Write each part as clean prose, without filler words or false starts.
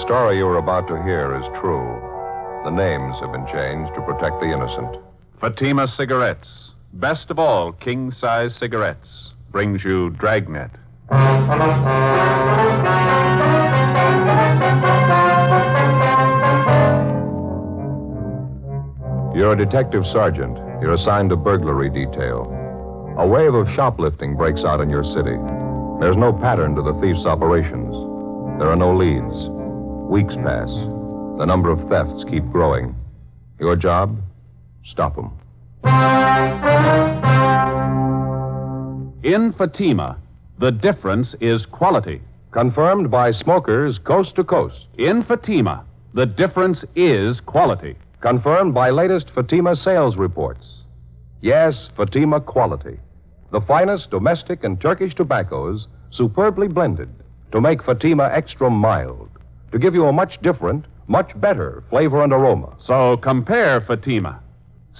story you are about to hear is true. The names have been changed to protect the innocent. Fatima Cigarettes, best of all king-size cigarettes, brings you Dragnet. You're a detective sergeant. You're assigned to burglary detail. A wave of shoplifting breaks out in your city. There's no pattern to the thief's operations. There are no leads. Weeks pass. The number of thefts keep growing. Your job? Stop them. In Fatima, the difference is quality. Confirmed by smokers coast to coast. In Fatima, the difference is quality. Confirmed by latest Fatima sales reports. Yes, Fatima quality. The finest domestic and Turkish tobaccos superbly blended to make Fatima extra mild, to give you a much different, much better flavor and aroma. So compare Fatima.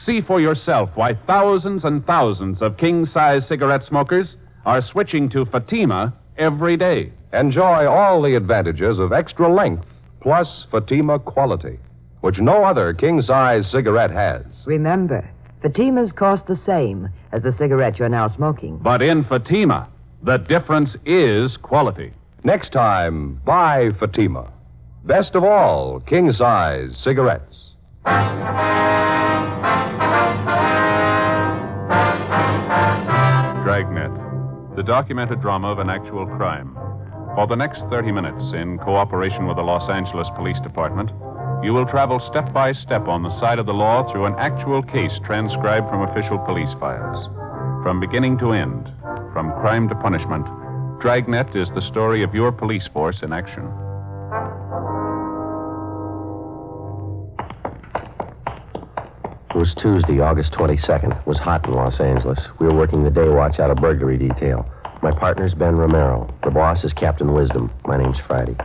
See for yourself why thousands and thousands of king-size cigarette smokers are switching to Fatima every day. Enjoy all the advantages of extra length plus Fatima quality, which no other king-size cigarette has. Remember, Fatimas cost the same as the cigarette you're now smoking. But in Fatima, the difference is quality. Next time, buy Fatima. Best of all, king-size cigarettes. Dragnet, the documented drama of an actual crime. For the next 30 minutes, in cooperation with the Los Angeles Police Department, you will travel step by step on the side of the law through an actual case transcribed from official police files. From beginning to end, from crime to punishment, Dragnet is the story of your police force in action. It was Tuesday, August 22nd. It was hot in Los Angeles. We were working the day watch out of burglary detail. My partner's Ben Romero. The boss is Captain Wisdom. My name's Friday.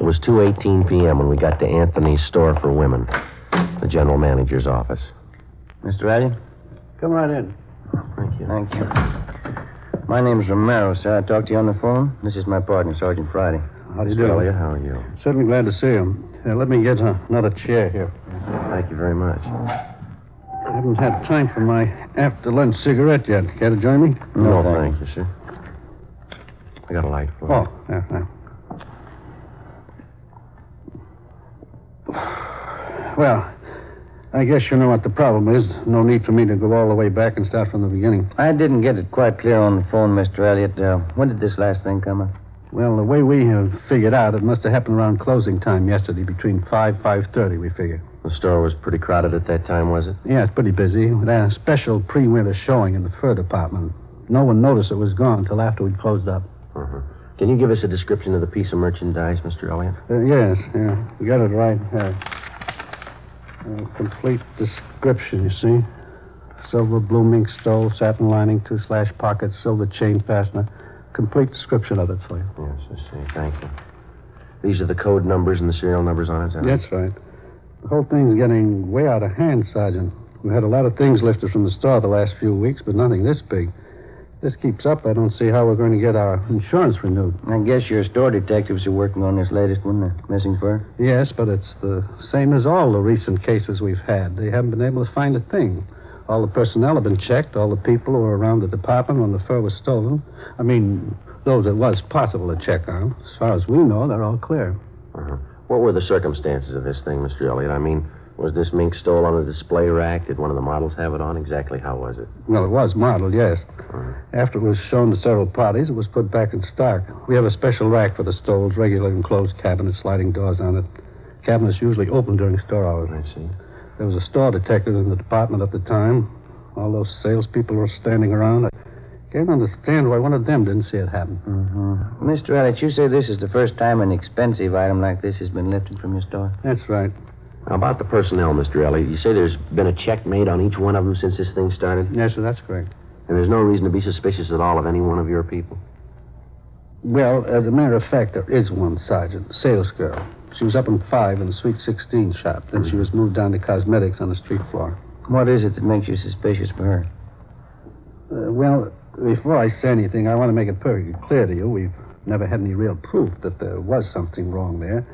It was 2:18 p.m. when we got to Anthony's Store for Women, the general manager's office. Mr. Addy? Come right in. Thank you. Thank you. My name's Romero, sir. I talked to you on the phone. This is my partner, Sergeant Friday. How do you do? Elliot, how are you? Certainly glad to see you. Let me get another chair here. Thank you very much. I haven't had time for my after-lunch cigarette yet. Care to join me? No, thank you, sir. I got a light for you. Oh, yeah, thanks. Well, I guess you know what the problem is. No need for me to go all the way back and start from the beginning. I didn't get it quite clear on the phone, Mr. Elliot. When did this last thing come up? Well, the way we have figured out, it must have happened around closing time yesterday, between 5:30, we figure. The store was pretty crowded at that time, was it? Yeah, it's pretty busy. We had a special pre-winter showing in the fur department. No one noticed it was gone until after we'd closed up. Uh-huh. Can you give us a description of the piece of merchandise, Mr. Elliot? Yes, yeah. You got it right. Complete description, you see. Silver blue mink stole, satin lining, 2 slash pockets, silver chain fastener. Complete description of it for you. Yes, I see. Thank you. These are the code numbers and the serial numbers on it, is that right? That's right. The whole thing's getting way out of hand, Sergeant. We had a lot of things lifted from the store the last few weeks, but nothing this big. If this keeps up, I don't see how we're going to get our insurance renewed. I guess your store detectives are working on this latest one, the missing fur? Yes, but it's the same as all the recent cases we've had. They haven't been able to find a thing. All the personnel have been checked, all the people who were around the department when the fur was stolen. I mean, those it was possible to check on. As far as we know, they're all clear. Uh-huh. What were the circumstances of this thing, Mr. Elliot? I mean, was this mink stole on a display rack? Did one of the models have it on? Exactly how was it? Well, it was modeled, yes. Uh-huh. After it was shown to several parties, it was put back in stock. We have a special rack for the stoles, regular enclosed cabinets, sliding doors on it. Cabinets usually open during store hours. I see. There was a store detective in the department at the time. All those salespeople were standing around. I can't understand why one of them didn't see it happen. Mm-hmm. Mr. Elliot, you say this is the first time an expensive item like this has been lifted from your store? That's right. Now, about the personnel, Mr. Elliot, you say there's been a check made on each one of them since this thing started? Yes, sir, that's correct. And there's no reason to be suspicious at all of any one of your people? Well, as a matter of fact, there is one, Sergeant. Sales girl. She was up in 5 in the Sweet 16 shop. Then she was moved down to cosmetics on the street floor. What is it that makes you suspicious for her? Well, before I say anything, I want to make it perfectly clear to you. We've never had any real proof that there was something wrong there.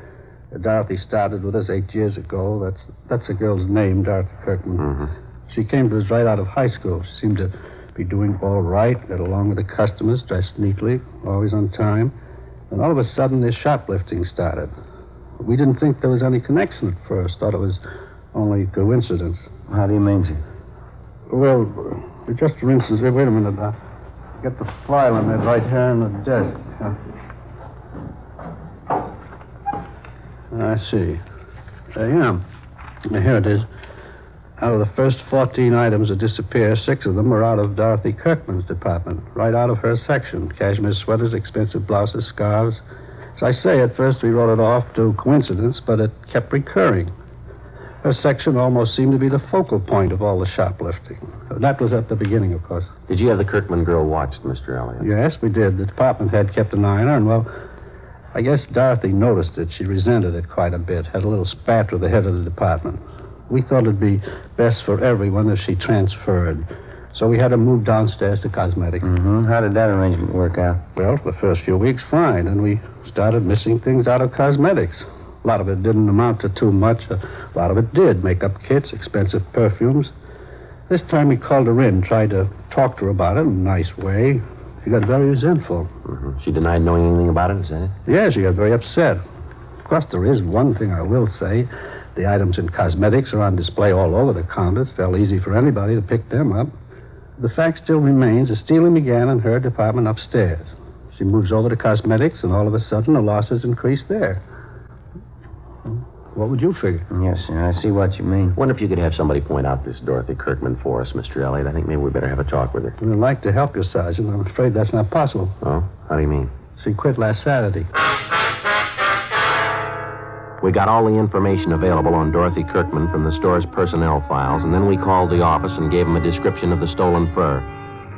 Dorothy started with us 8 years ago. That's the girl's name, Dorothy Kirkman. Mm-hmm. She came to us right out of high school. She seemed to be doing all right, got along with the customers, dressed neatly, always on time. And all of a sudden, this shoplifting started. We didn't think there was any connection at first. Thought it was only coincidence. How do you mean, sir? Well, just for instance, wait a minute. Get the file in there right here on the desk. I see. Yeah. Here it is. Out of the first 14 items that disappear, 6 of them were out of Dorothy Kirkman's department, right out of her section. Cashmere sweaters, expensive blouses, scarves. As I say, at first we wrote it off to coincidence, but it kept recurring. Her section almost seemed to be the focal point of all the shoplifting. That was at the beginning, of course. Did you have the Kirkman girl watched, Mr. Elliott? Yes, we did. The department head kept an eye on her, and, well, I guess Dorothy noticed it. She resented it quite a bit, had a little spat with the head of the department. We thought it'd be best for everyone if she transferred. So we had her moved downstairs to cosmetics. Mm-hmm. How did that arrangement work out? Well, for the first few weeks, fine. And we started missing things out of cosmetics. A lot of it didn't amount to too much. A lot of it did. Makeup kits, expensive perfumes. This time we called her in, tried to talk to her about it in a nice way. She got very resentful. Mm-hmm. She denied knowing anything about it, is that it? Yeah, she got very upset. Of course, there is one thing I will say. The items in cosmetics are on display all over the counters. Fell easy for anybody to pick them up. The fact still remains the stealing began in her department upstairs. She moves over to cosmetics, and all of a sudden the losses increase there. What would you figure? Yes, sir. I see what you mean. Wonder if you could have somebody point out this Dorothy Kirkman for us, Mr. Elliott. I think maybe we better have a talk with her. I'd like to help you, Sergeant. I'm afraid that's not possible. Oh? How do you mean? She quit last Saturday. We got all the information available on Dorothy Kirkman from the store's personnel files, and then we called the office and gave them a description of the stolen fur.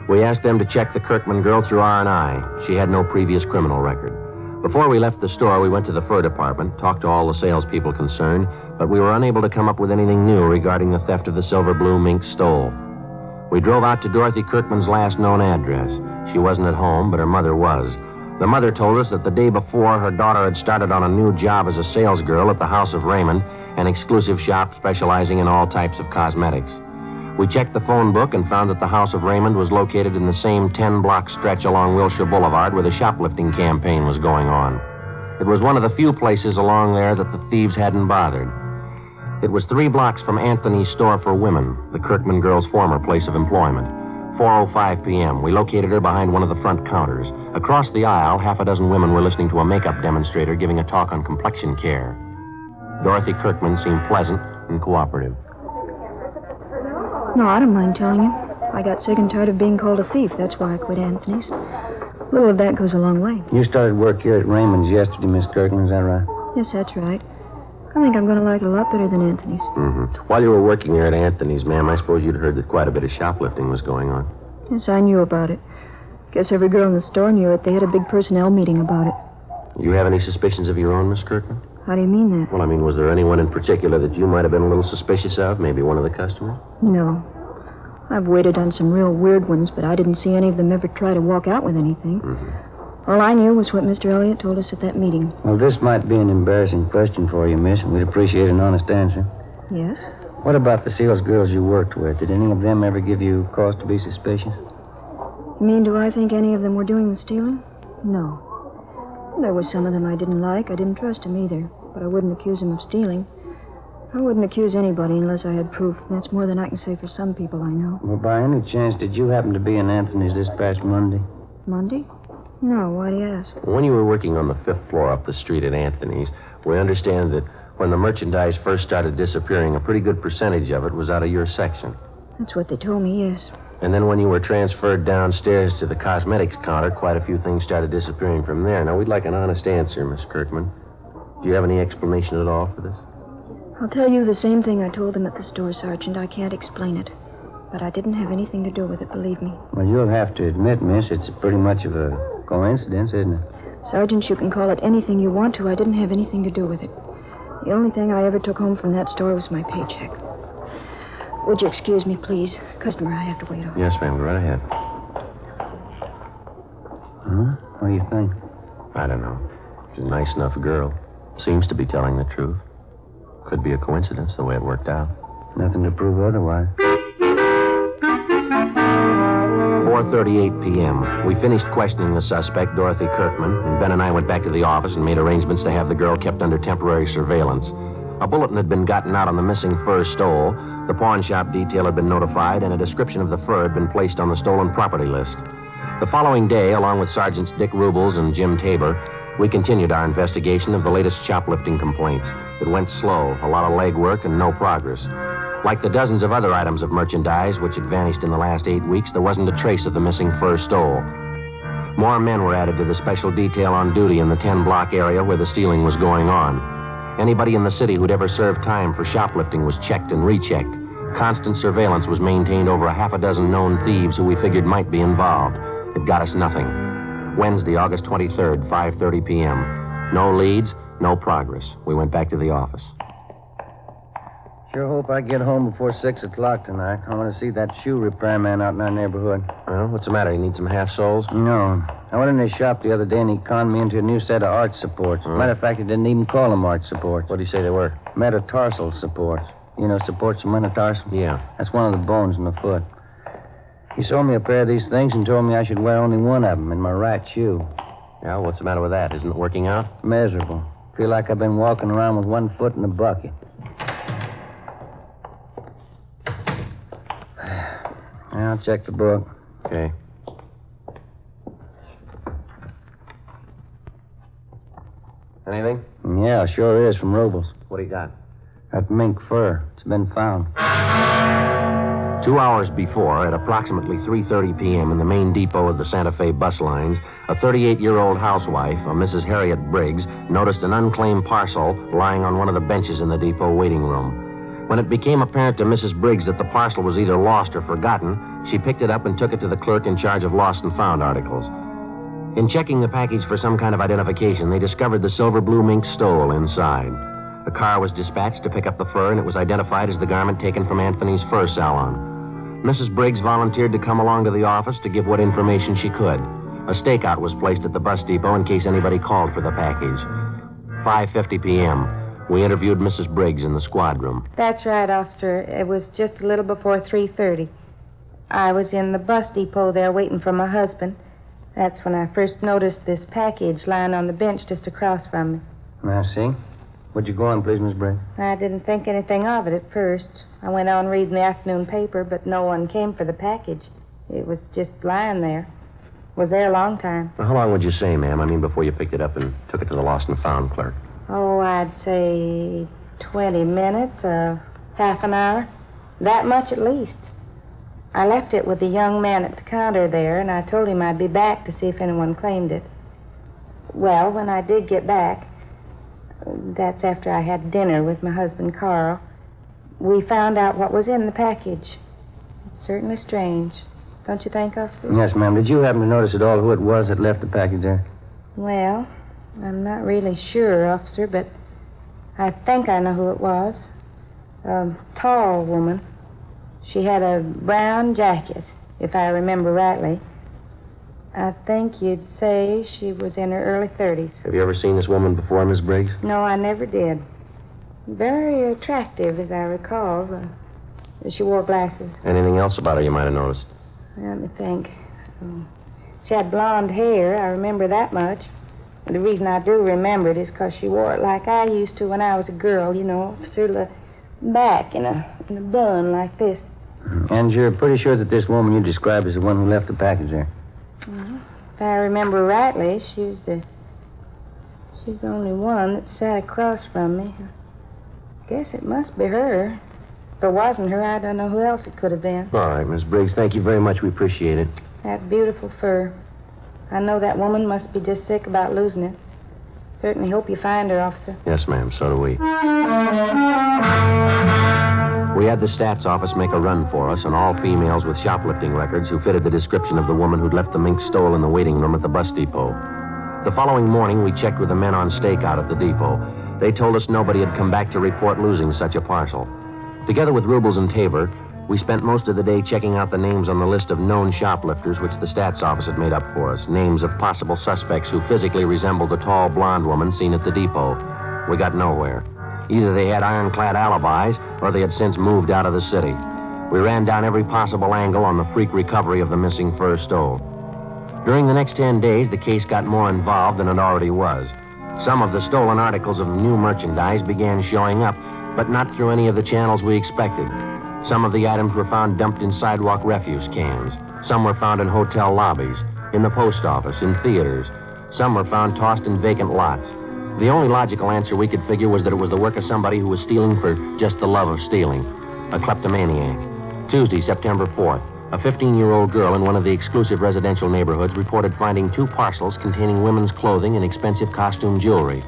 We asked them to check the Kirkman girl through R&I. She had no previous criminal record. Before we left the store, we went to the fur department, talked to all the salespeople concerned, but we were unable to come up with anything new regarding the theft of the silver blue mink stole. We drove out to Dorothy Kirkman's last known address. She wasn't at home, but her mother was. The mother told us that the day before, her daughter had started on a new job as a salesgirl at the House of Raymond, an exclusive shop specializing in all types of cosmetics. We checked the phone book and found that the House of Raymond was located in the same 10-block stretch along Wilshire Boulevard where the shoplifting campaign was going on. It was one of the few places along there that the thieves hadn't bothered. It was 3 blocks from Anthony's store for women, the Kirkman girl's former place of employment. 4:05 p.m. We located her behind one of the front counters. Across the aisle, half a dozen women were listening to a makeup demonstrator giving a talk on complexion care. Dorothy Kirkman seemed pleasant and cooperative. No, I don't mind telling you. I got sick and tired of being called a thief. That's why I quit Anthony's. A little of that goes a long way. You started work here at Raymond's yesterday, Miss Kirkland, is that right? Yes, that's right. I think I'm going to like it a lot better than Anthony's. Mm-hmm. While you were working here at Anthony's, ma'am, I suppose you'd heard that quite a bit of shoplifting was going on. Yes, I knew about it. Guess every girl in the store knew it. They had a big personnel meeting about it. You have any suspicions of your own, Miss Kirkman? How do you mean that? Well, I mean, was there anyone in particular that you might have been a little suspicious of? Maybe one of the customers? No. I've waited on some real weird ones, but I didn't see any of them ever try to walk out with anything. Mm-hmm. All I knew was what Mr. Elliott told us at that meeting. Well, this might be an embarrassing question for you, miss, and we'd appreciate an honest answer. Yes? What about the sales girls you worked with? Did any of them ever give you cause to be suspicious? You mean, do I think any of them were doing the stealing? No. There were some of them I didn't like. I didn't trust them either, but I wouldn't accuse them of stealing. I wouldn't accuse anybody unless I had proof. That's more than I can say for some people I know. Well, by any chance, did you happen to be in Anthony's this past Monday? Monday? No, why do you ask? When you were working on the 5th floor up the street at Anthony's, we understand that when the merchandise first started disappearing, a pretty good percentage of it was out of your section. That's what they told me, yes. And then when you were transferred downstairs to the cosmetics counter, quite a few things started disappearing from there. Now, we'd like an honest answer, Miss Kirkman. Do you have any explanation at all for this? I'll tell you the same thing I told them at the store, Sergeant. I can't explain it. But I didn't have anything to do with it, believe me. Well, you'll have to admit, miss, it's pretty much of a coincidence, isn't it? Sergeant, you can call it anything you want to. I didn't have anything to do with it. The only thing I ever took home from that store was my paycheck. Would you excuse me, please? Customer I have to wait on. Yes, ma'am. Go right ahead. Huh? What do you think? I don't know. She's a nice enough girl. Seems to be telling the truth. Could be a coincidence the way it worked out. Nothing to prove otherwise. 4:38 p.m. We finished questioning the suspect, Dorothy Kirkman, and Ben and I went back to the office and made arrangements to have the girl kept under temporary surveillance. A bulletin had been gotten out on the missing fur stole, the pawn shop detail had been notified, and a description of the fur had been placed on the stolen property list. The following day, along with Sergeants Dick Rubles and Jim Tabor, we continued our investigation of the latest shoplifting complaints. It went slow, a lot of legwork, and no progress. Like the dozens of other items of merchandise which had vanished in the last 8 weeks, there wasn't a trace of the missing fur stole. More men were added to the special detail on duty in the 10-block area where the stealing was going on. Anybody in the city who'd ever served time for shoplifting was checked and rechecked. Constant surveillance was maintained over a half a dozen known thieves who we figured might be involved. It got us nothing. Wednesday, August 23rd, 5:30 p.m. No leads, no progress. We went back to the office. Sure hope I get home before 6 o'clock tonight. I want to see that shoe repair man out in our neighborhood. Well, what's the matter? You need some half-soles? No. I went in his shop the other day and he conned me into a new set of arch supports. Matter of fact, he didn't even call them arch supports. What did he say they were? Metatarsal supports. You know, supports from metatarsal? Yeah. That's one of the bones in the foot. He sold me a pair of these things and told me I should wear only one of them in my right shoe. Yeah, what's the matter with that? Isn't it working out? Miserable. Feel like I've been walking around with one foot in a bucket. I'll check the book. Okay. Anything? Yeah, sure is, from Robles. What do you got? That mink fur. It's been found. 2 hours before, at approximately 3:30 p.m. in the main depot of the Santa Fe bus lines, a 38-year-old housewife, a Mrs. Harriet Briggs, noticed an unclaimed parcel lying on one of the benches in the depot waiting room. When it became apparent to Mrs. Briggs that the parcel was either lost or forgotten, she picked it up and took it to the clerk in charge of lost and found articles. In checking the package for some kind of identification, they discovered the silver blue mink stole inside. A car was dispatched to pick up the fur, and it was identified as the garment taken from Anthony's fur salon. Mrs. Briggs volunteered to come along to the office to give what information she could. A stakeout was placed at the bus depot in case anybody called for the package. 5:50 p.m. We interviewed Mrs. Briggs in the squad room. That's right, officer. It was just a little before 3:30. I was in the bus depot there waiting for my husband. That's when I first noticed this package lying on the bench just across from me. I see. Where'd you go on, please, Miss Briggs? I didn't think anything of it at first. I went on reading the afternoon paper, but no one came for the package. It was just lying there. Was there a long time. Well, how long would you say, ma'am? I mean, before you picked it up and took it to the lost and found clerk? Oh, I'd say 20 minutes, half an hour. That much at least. I left it with the young man at the counter there, and I told him I'd be back to see if anyone claimed it. Well, when I did get back, that's after I had dinner with my husband, Carl, we found out what was in the package. It's certainly strange. Don't you think, officer? Yes, ma'am. Did you happen to notice at all who it was that left the package there? Well, I'm not really sure, officer, but I think I know who it was. A tall woman. She had a brown jacket, if I remember rightly. I think you'd say she was in her early 30s. Have you ever seen this woman before, Miss Briggs? No, I never did. Very attractive, as I recall. She wore glasses. Anything else about her you might have noticed? Let me think. She had blonde hair. I remember that much. The reason I do remember it is because she wore it like I used to when I was a girl, you know, sort of back in a bun like this. And you're pretty sure that this woman you described is the one who left the package there? Well, if I remember rightly, she's the only one that sat across from me. I guess it must be her. If it wasn't her, I don't know who else it could have been. All right, Miss Briggs, thank you very much. We appreciate it. That beautiful fur. I know that woman must be just sick about losing it. Certainly hope you find her, officer. Yes, ma'am, so do we. We had the stats office make a run for us on all females with shoplifting records who fitted the description of the woman who'd left the mink stole in the waiting room at the bus depot. The following morning, we checked with the men on stakeout at the depot. They told us nobody had come back to report losing such a parcel. Together with Rubles and Tabor, we spent most of the day checking out the names on the list of known shoplifters which the stats office had made up for us. Names of possible suspects who physically resembled the tall blonde woman seen at the depot. We got nowhere. Either they had ironclad alibis, or they had since moved out of the city. We ran down every possible angle on the freak recovery of the missing fur stole. During the next 10 days, the case got more involved than it already was. Some of the stolen articles of new merchandise began showing up, but not through any of the channels we expected. Some of the items were found dumped in sidewalk refuse cans. Some were found in hotel lobbies, in the post office, in theaters. Some were found tossed in vacant lots. The only logical answer we could figure was that it was the work of somebody who was stealing for just the love of stealing. A kleptomaniac. Tuesday, September 4th, a 15-year-old girl in one of the exclusive residential neighborhoods reported finding 2 parcels containing women's clothing and expensive costume jewelry.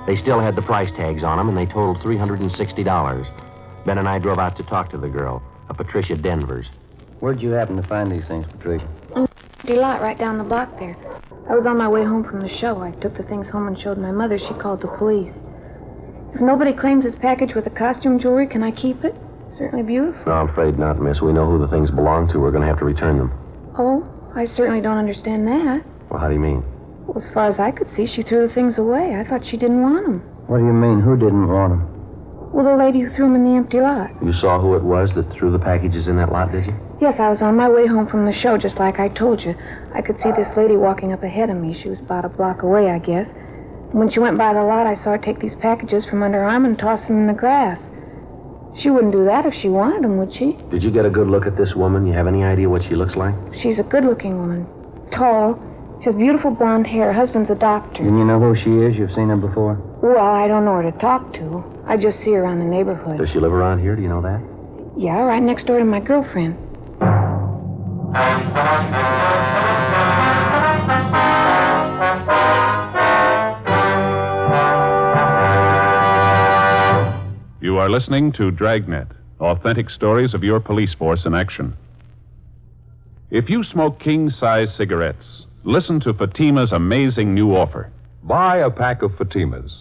They still had the price tags on them, and they totaled $360. Ben and I drove out to talk to the girl, a Patricia Denvers. Where'd you happen to find these things, Patricia? Empty lot right down the block there. I was on my way home from the show. I took the things home and showed my mother. She called the police. If nobody claims this package with the costume jewelry, can I keep it? Certainly beautiful. No, I'm afraid not, miss. We know who the things belong to. We're going to have to return them. Oh, I certainly don't understand that. Well, how do you mean? Well, as far as I could see, she threw the things away. I thought she didn't want them. What do you mean? Who didn't want them? Well, the lady who threw them in the empty lot. You saw who it was that threw the packages in that lot, did you? Yes, I was on my way home from the show, just like I told you. I could see this lady walking up ahead of me. She was about a block away, I guess. When she went by the lot, I saw her take these packages from under her arm and toss them in the grass. She wouldn't do that if she wanted them, would she? Did you get a good look at this woman? You have any idea what she looks like? She's a good-looking woman. Tall. She has beautiful blonde hair. Her husband's a doctor. And you know who she is? You've seen her before? Well, I don't know her to talk to. I just see her around the neighborhood. Does she live around here? Do you know that? Yeah, right next door to my girlfriend. You are listening to Dragnet, authentic stories of your police force in action. If you smoke king-size cigarettes, listen to Fatima's amazing new offer. Buy a pack of Fatimas.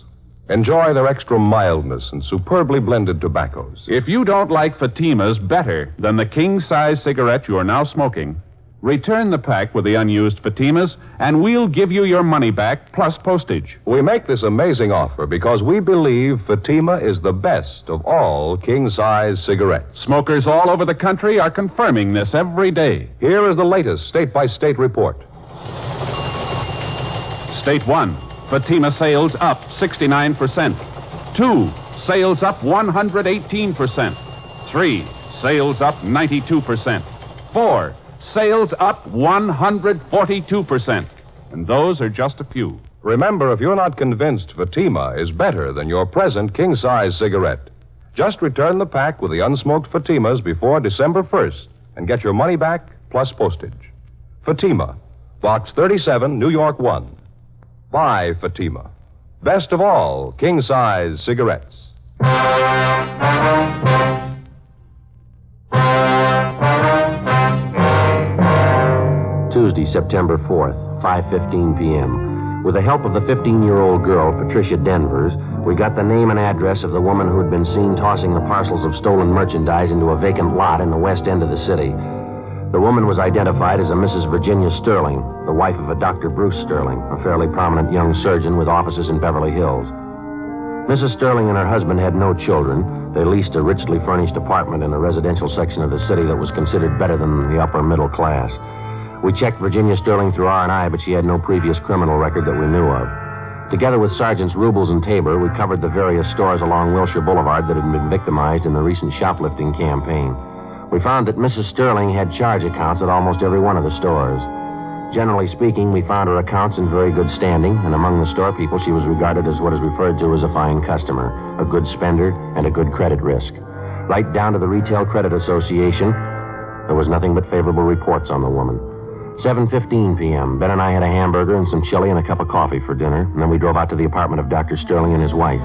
Enjoy their extra mildness and superbly blended tobaccos. If you don't like Fatima's better than the king-size cigarette you are now smoking, return the pack with the unused Fatimas, and we'll give you your money back plus postage. We make this amazing offer because we believe Fatima is the best of all king-size cigarettes. Smokers all over the country are confirming this every day. Here is the latest state-by-state report. State 1, Fatima sales up 69%. 2, sales up 118%. 3, sales up 92%. 4, sales up 142%. And those are just a few. Remember, if you're not convinced Fatima is better than your present king-size cigarette, just return the pack with the unsmoked Fatimas before December 1st and get your money back plus postage. Fatima, Box 37, New York 1. Buy Fatima. Best of all, king-size cigarettes. Tuesday, September 4th, 5:15 p.m. With the help of the 15-year-old girl, Patricia Denvers, we got the name and address of the woman who had been seen tossing the parcels of stolen merchandise into a vacant lot in the west end of the city. The woman was identified as a Mrs. Virginia Sterling, the wife of a Dr. Bruce Sterling, a fairly prominent young surgeon with offices in Beverly Hills. Mrs. Sterling and her husband had no children. They leased a richly furnished apartment in a residential section of the city that was considered better than the upper middle class. We checked Virginia Sterling through R&I, but she had no previous criminal record that we knew of. Together with Sergeants Rubles and Tabor, we covered the various stores along Wilshire Boulevard that had been victimized in the recent shoplifting campaign. We found that Mrs. Sterling had charge accounts at almost every one of the stores. Generally speaking, we found her accounts in very good standing, and among the store people, she was regarded as what is referred to as a fine customer, a good spender, and a good credit risk. Right down to the Retail Credit Association, there was nothing but favorable reports on the woman. 7:15 p.m., Ben and I had a hamburger and some chili and a cup of coffee for dinner, and then we drove out to the apartment of Dr. Sterling and his wife.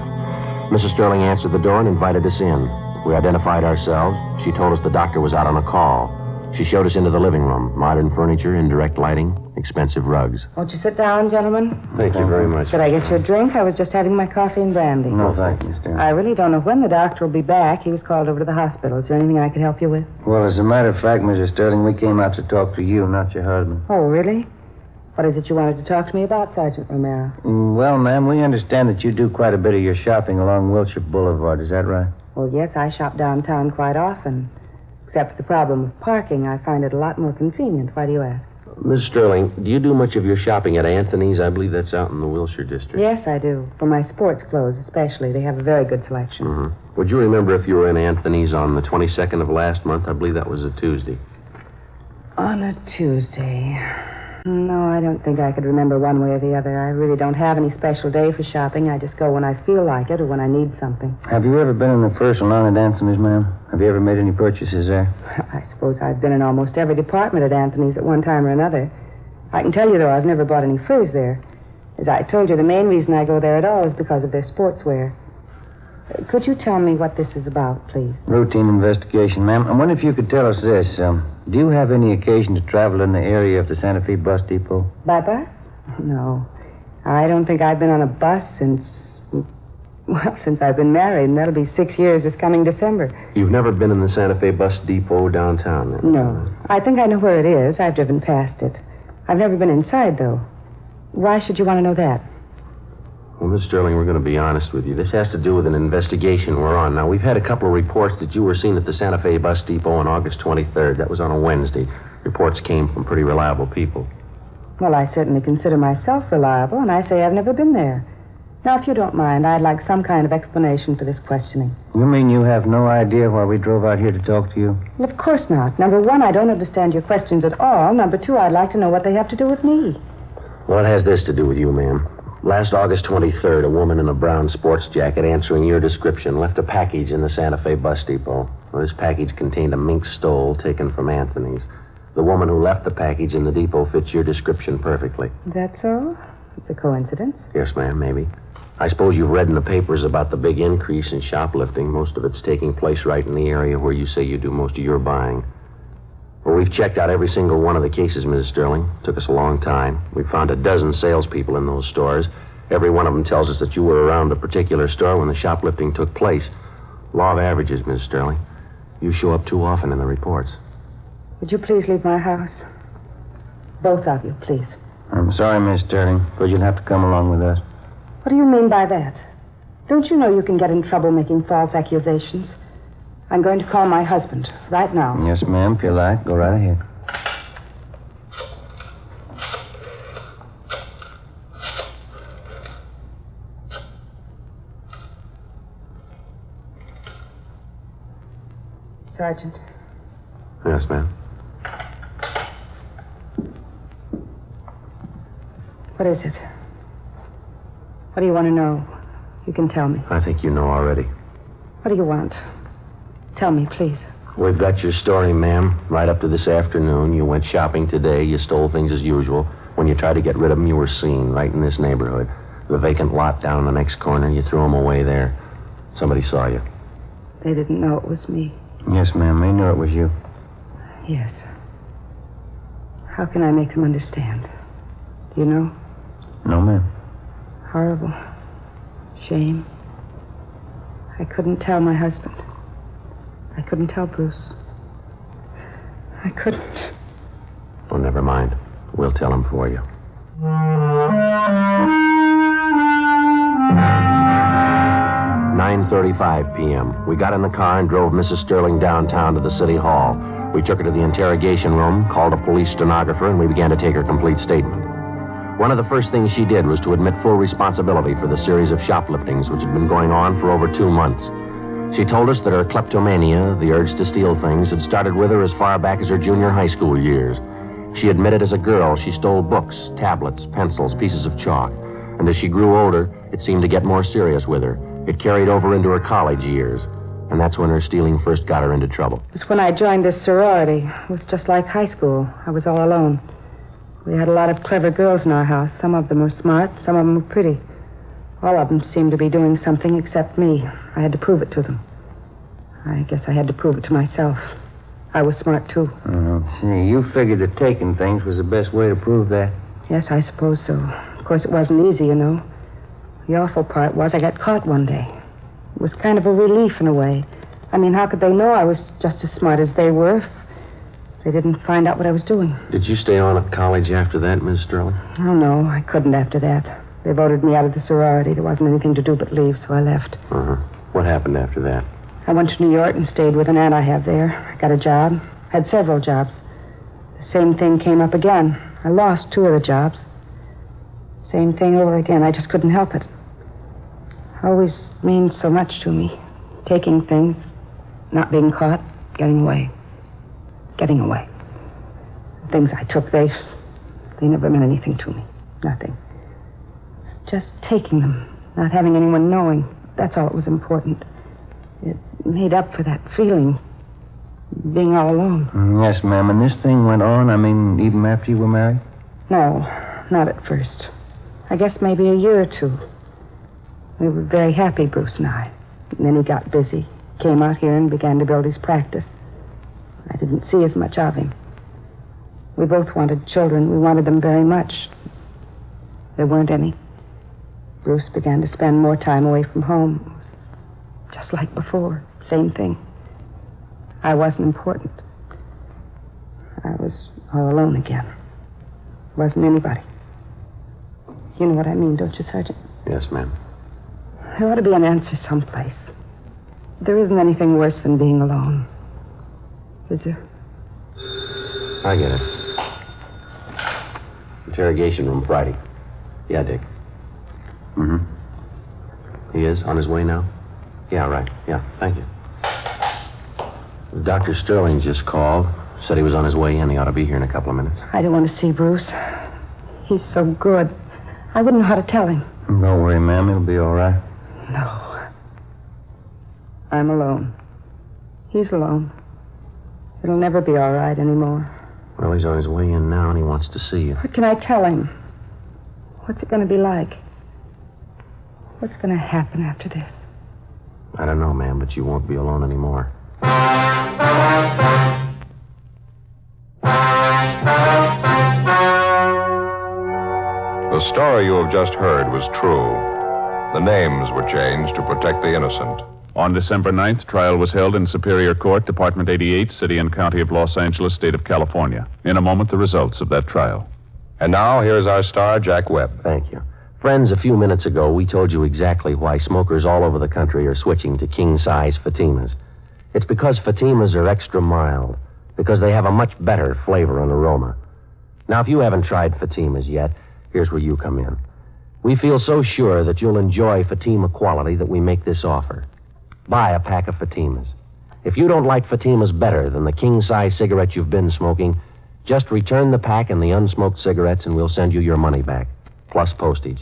Mrs. Sterling answered the door and invited us in. We identified ourselves. She told us the doctor was out on a call. She showed us into the living room. Modern furniture, indirect lighting, expensive rugs. Won't you sit down, gentlemen? Thank you very much. Should I get you a drink? I was just having my coffee and brandy. No, thank you, Mister. I really don't know when the doctor will be back. He was called over to the hospital. Is there anything I could help you with? Well, as a matter of fact, Mrs. Sterling, we came out to talk to you, not your husband. Oh, really? What is it you wanted to talk to me about, Sergeant Romero? Well, ma'am, we understand that you do quite a bit of your shopping along Wilshire Boulevard. Is that right? Well, yes, I shop downtown quite often. Except for the problem of parking, I find it a lot more convenient. Why do you ask? Miss Sterling, do you do much of your shopping at Anthony's? I believe that's out in the Wilshire district. Yes, I do. For my sports clothes, especially. They have a very good selection. Mm-hmm. Would you remember if you were in Anthony's on the 22nd of last month? I believe that was a Tuesday. On a Tuesday. No, I don't think I could remember one way or the other. I really don't have any special day for shopping. I just go when I feel like it or when I need something. Have you ever been in the first salon at Anthony's, ma'am? Have you ever made any purchases there? I suppose I've been in almost every department at Anthony's at one time or another. I can tell you, though, I've never bought any furs there. As I told you, the main reason I go there at all is because of their sportswear. Could you tell me what this is about, please? Routine investigation, ma'am. I wonder if you could tell us this. Do you have any occasion to travel in the area of the Santa Fe bus depot? By bus? No. I don't think I've been on a bus since I've been married, and that'll be 6 years this coming December. You've never been in the Santa Fe bus depot downtown, then? No. I think I know where it is. I've driven past it. I've never been inside, though. Why should you want to know that? Well, Miss Sterling, we're going to be honest with you. This has to do with an investigation we're on. Now, we've had a couple of reports that you were seen at the Santa Fe bus depot on August 23rd. That was on a Wednesday. Reports came from pretty reliable people. Well, I certainly consider myself reliable, and I say I've never been there. Now, if you don't mind, I'd like some kind of explanation for this questioning. You mean you have no idea why we drove out here to talk to you? Well, of course not. Number one, I don't understand your questions at all. Number two, I'd like to know what they have to do with me. Well, it has this to do with you, ma'am. Last August 23rd, a woman in a brown sports jacket answering your description left a package in the Santa Fe bus depot. Well, this package contained a mink stole taken from Anthony's. The woman who left the package in the depot fits your description perfectly. That's all? It's a coincidence? Yes, ma'am, maybe. I suppose you've read in the papers about the big increase in shoplifting. Most of it's taking place right in the area where you say you do most of your buying. Well, we've checked out every single one of the cases, Mrs. Sterling. Took us a long time. We found a dozen salespeople in those stores. Every one of them tells us that you were around the particular store when the shoplifting took place. Law of averages, Mrs. Sterling. You show up too often in the reports. Would you please leave my house? Both of you, please. I'm sorry, Miss Sterling, but you'll have to come along with us. What do you mean by that? Don't you know you can get in trouble making false accusations? I'm going to call my husband right now. Yes, ma'am, if you like. Go right ahead. Sergeant. Yes, ma'am. What is it? What do you want to know? You can tell me. I think you know already. What do you want? Tell me, please. We've got your story, ma'am. Right up to this afternoon. You went shopping today. You stole things as usual. When you tried to get rid of them, you were seen right in this neighborhood. The vacant lot down in the next corner, you threw them away there. Somebody saw you. They didn't know it was me. Yes, ma'am. They knew it was you. Yes. How can I make them understand? Do you know? No, ma'am. Horrible. Shame. I couldn't tell my husband. I couldn't tell Bruce. I couldn't. Oh, never mind. We'll tell him for you. 9:35 p.m. We got in the car and drove Mrs. Sterling downtown to the city hall. We took her to the interrogation room, called a police stenographer, and we began to take her complete statement. One of the first things she did was to admit full responsibility for the series of shopliftings which had been going on for over 2 months. She told us that her kleptomania, the urge to steal things, had started with her as far back as her junior high school years. She admitted as a girl she stole books, tablets, pencils, pieces of chalk. And as she grew older, it seemed to get more serious with her. It carried over into her college years. And that's when her stealing first got her into trouble. It was when I joined this sorority. It was just like high school. I was all alone. We had a lot of clever girls in our house. Some of them were smart, some of them were pretty. All of them seemed to be doing something except me. I had to prove it to them. I guess I had to prove it to myself. I was smart, too. See, you figured that taking things was the best way to prove that. Yes, I suppose so. Of course, it wasn't easy, you know. The awful part was I got caught one day. It was kind of a relief in a way. I mean, how could they know I was just as smart as they were? If They didn't find out what I was doing. Did you stay on at college after that, Miss Sterling? Oh, no, I couldn't after that. They voted me out of the sorority. There wasn't anything to do but leave, so I left. Uh-huh. What happened after that? I went to New York and stayed with an aunt I have there. I got a job. Had several jobs. The same thing came up again. I lost 2 of the jobs. Same thing over again. I just couldn't help it. Always means so much to me. Taking things, not being caught, getting away. Getting away. The things I took, they never meant anything to me. Nothing. Just taking them, not having anyone knowing. That's all that was important. It made up for that feeling, being all alone. Yes, ma'am. And this thing went on, even after you were married? No, not at first. I guess maybe a year or 2. We were very happy, Bruce and I. And then he got busy, came out here and began to build his practice. I didn't see as much of him. We both wanted children. We wanted them very much. There weren't any. Bruce began to spend more time away from home. It was just like before. Same thing. I wasn't important. I was all alone again. Wasn't anybody. You know what I mean, don't you, Sergeant? Yes, ma'am. There ought to be an answer someplace. There isn't anything worse than being alone. Is there? I get it. Interrogation room Friday. Yeah, Dick. Mm-hmm. He is on his way now? Yeah, right. Yeah, thank you. Dr. Sterling just called. Said he was on his way in. He ought to be here in a couple of minutes. I don't want to see Bruce. He's so good. I wouldn't know how to tell him. Don't worry, ma'am. He'll be all right. No. I'm alone. He's alone. It'll never be all right anymore. Well, he's on his way in now, and he wants to see you. What can I tell him? What's it going to be like? What's going to happen after this? I don't know, ma'am, but you won't be alone anymore. The story you have just heard was true. The names were changed to protect the innocent. On December 9th, trial was held in Superior Court, Department 88, City and County of Los Angeles, State of California. In a moment, the results of that trial. And now, here's our star, Jack Webb. Thank you. Friends, a few minutes ago, we told you exactly why smokers all over the country are switching to king-size Fatimas. It's because Fatimas are extra mild, because they have a much better flavor and aroma. Now, if you haven't tried Fatimas yet, here's where you come in. We feel so sure that you'll enjoy Fatima quality that we make this offer. Buy a pack of Fatimas. If you don't like Fatimas better than the king-size cigarette you've been smoking, just return the pack and the unsmoked cigarettes and we'll send you your money back, plus postage.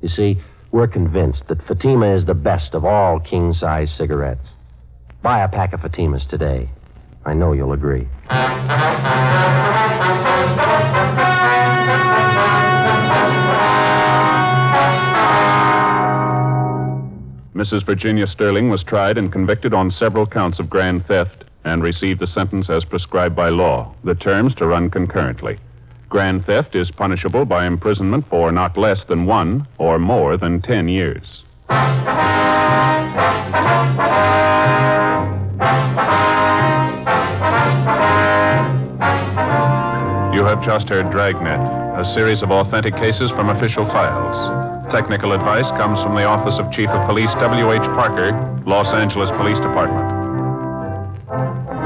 You see, we're convinced that Fatima is the best of all king-size cigarettes. Buy a pack of Fatimas today. I know you'll agree. Mrs. Virginia Sterling was tried and convicted on several counts of grand theft and received the sentence as prescribed by law, the terms to run concurrently. Grand theft is punishable by imprisonment for not less than 1 or more than 10 years. You have just heard Dragnet, a series of authentic cases from official files. Technical advice comes from the Office of Chief of Police W.H. Parker, Los Angeles Police Department.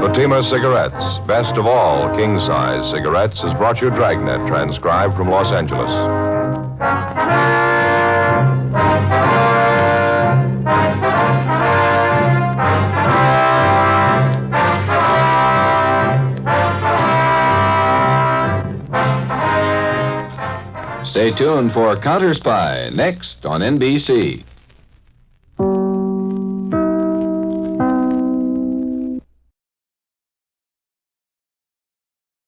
Fatima Cigarettes, best of all king-size cigarettes, has brought you Dragnet, transcribed from Los Angeles. Stay tuned for Counter Spy, next on NBC.